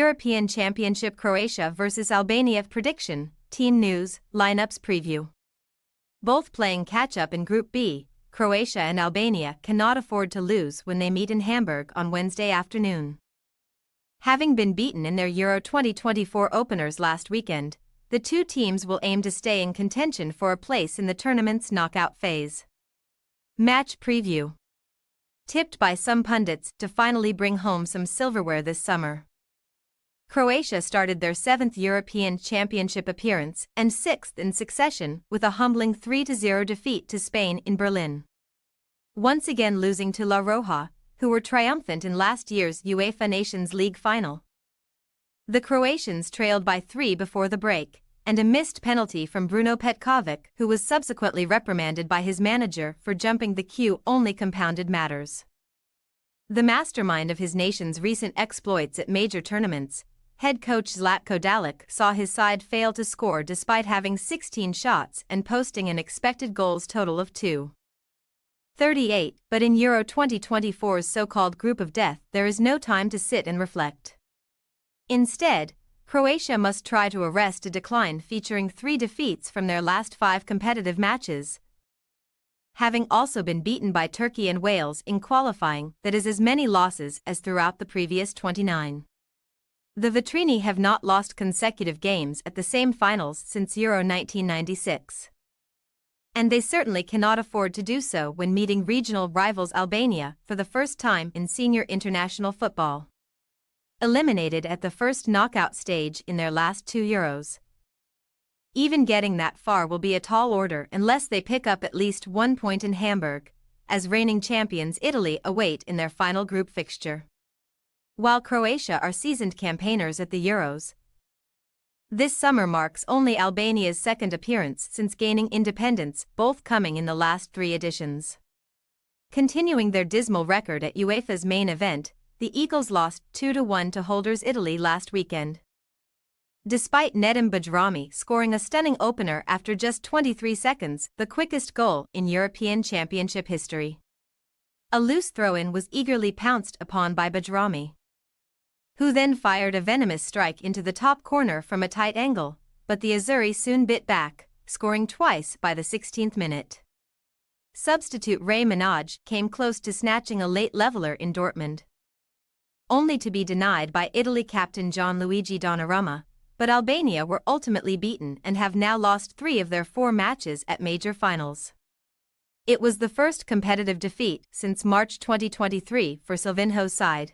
European Championship Croatia vs Albania prediction, team news, lineups preview. Both playing catch-up in Group B, Croatia and Albania cannot afford to lose when they meet in Hamburg on Wednesday afternoon. Having been beaten in their Euro 2024 openers last weekend, the two teams will aim to stay in contention for a place in the tournament's knockout phase. Match preview. Tipped by some pundits to finally bring home some silverware this summer. Croatia started their 7th European Championship appearance and 6th in succession with a humbling 3-0 defeat to Spain in Berlin. Once again losing to La Roja, who were triumphant in last year's UEFA Nations League final. The Croatians trailed by 3 before the break, and a missed penalty from Bruno Petkovic, who was subsequently reprimanded by his manager for jumping the queue, only compounded matters. The mastermind of his nation's recent exploits at major tournaments, head coach Zlatko Dalic, saw his side fail to score despite having 16 shots and posting an expected goals total of 2.38, but in Euro 2024's so-called group of death there is no time to sit and reflect. Instead, Croatia must try to arrest a decline featuring 3 defeats from their last 5 competitive matches, having also been beaten by Turkey and Wales in qualifying. That is as many losses as throughout the previous 29. The Vetrini have not lost consecutive games at the same finals since Euro 1996. And they certainly cannot afford to do so when meeting regional rivals Albania for the first time in senior international football. Eliminated at the first knockout stage in their last 2 Euros. Even getting that far will be a tall order unless they pick up at least 1 point in Hamburg, as reigning champions Italy await in their final group fixture. While Croatia are seasoned campaigners at the Euros, this summer marks only Albania's 2nd appearance since gaining independence, both coming in the last 3 editions. Continuing their dismal record at UEFA's main event, the Eagles lost 2-1 to holders Italy last weekend. Despite Nedim Bajrami scoring a stunning opener after just 23 seconds, the quickest goal in European Championship history. A loose throw-in was eagerly pounced upon by Bajrami, who then fired a venomous strike into the top corner from a tight angle, but the Azzurri soon bit back, scoring twice by the 16th minute. Substitute Ray Minaj came close to snatching a late leveler in Dortmund, only to be denied by Italy captain Gianluigi Donnarumma, but Albania were ultimately beaten and have now lost 3 of their 4 matches at major finals. It was the first competitive defeat since March 2023 for Silvinho's side,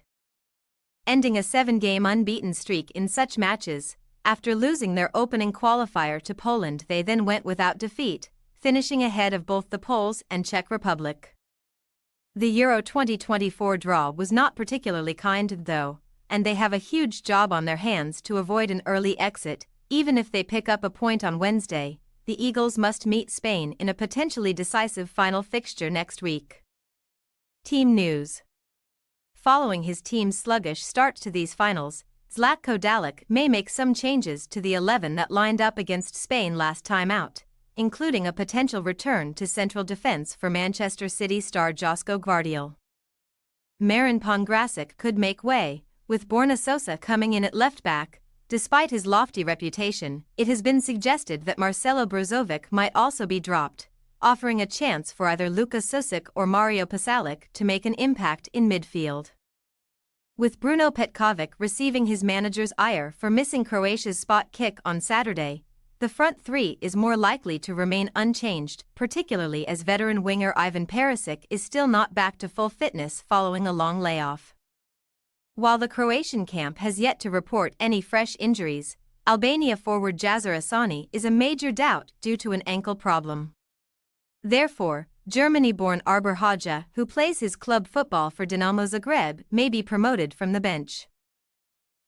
ending a 7-game unbeaten streak in such matches. After losing their opening qualifier to Poland, they then went without defeat, finishing ahead of both the Poles and Czech Republic. The Euro 2024 draw was not particularly kind though, and they have a huge job on their hands to avoid an early exit. Even if they pick up a point on Wednesday, the Eagles must meet Spain in a potentially decisive final fixture next week. Team news. Following his team's sluggish start to these finals, Zlatko Dalic may make some changes to the 11 that lined up against Spain last time out, including a potential return to central defense for Manchester City star Josko Gvardiol. Marin Pongracic could make way, with Borna Sosa coming in at left-back. Despite his lofty reputation, it has been suggested that Marcelo Brozovic might also be dropped, offering a chance for either Luka Susic or Mario Pasalic to make an impact in midfield. With Bruno Petkovic receiving his manager's ire for missing Croatia's spot kick on Saturday, the front 3 is more likely to remain unchanged, particularly as veteran winger Ivan Perisic is still not back to full fitness following a long layoff. While the Croatian camp has yet to report any fresh injuries, Albania forward Jazir Asani is a major doubt due to an ankle problem. Therefore, Germany-born Arbor Haja, who plays his club football for Dinamo Zagreb, may be promoted from the bench.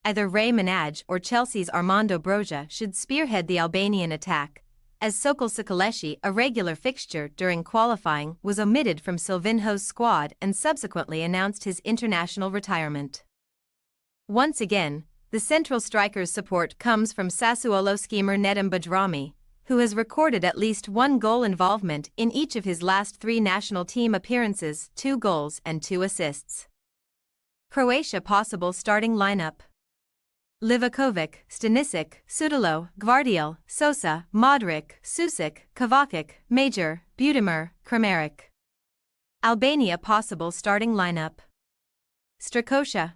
Either Ray Minaj or Chelsea's Armando Broja should spearhead the Albanian attack, as Sokol Sokaleshi, a regular fixture during qualifying, was omitted from Silvinho's squad and subsequently announced his international retirement. Once again, the central striker's support comes from Sassuolo schemer Nedim Bajrami, who has recorded at least 1 goal involvement in each of his last 3 national team appearances, 2 goals and 2 assists. Croatia possible starting lineup. Livakovic, Stanisic, Sudolo, Gvardiol, Sosa, Modric, Susic, Kovacic, Major, Budimir, Kramaric. Albania possible starting lineup. Strakosha,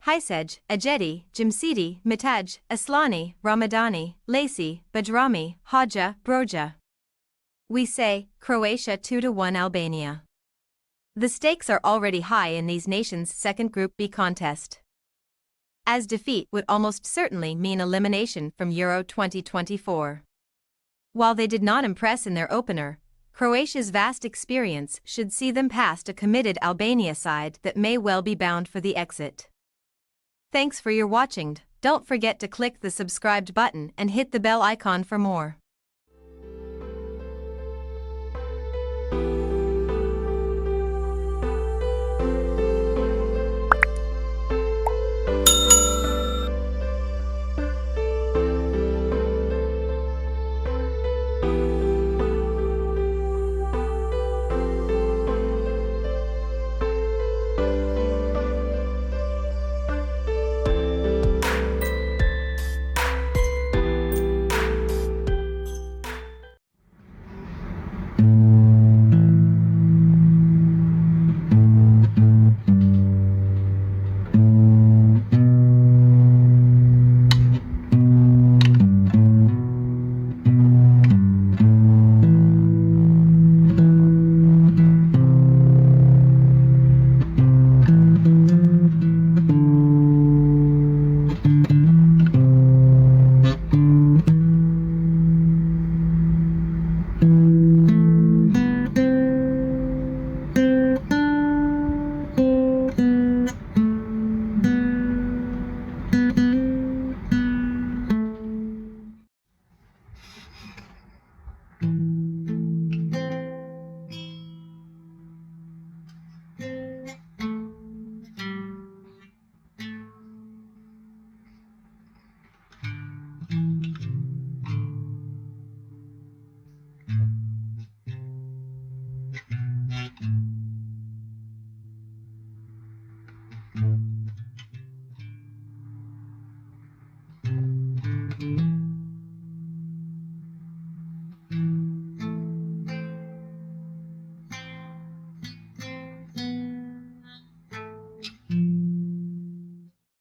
Hajsej, Ajeti, Jamsidi, Mitaj, Aslani, Ramadani, Lacey, Badrami, Hodja, Broja. We say, Croatia 2-1 Albania. The stakes are already high in these nations' second Group B contest, as defeat would almost certainly mean elimination from Euro 2024. While they did not impress in their opener, Croatia's vast experience should see them past a committed Albania side that may well be bound for the exit. Thanks for your watching. Don't forget to click the subscribed button and hit the bell icon for more.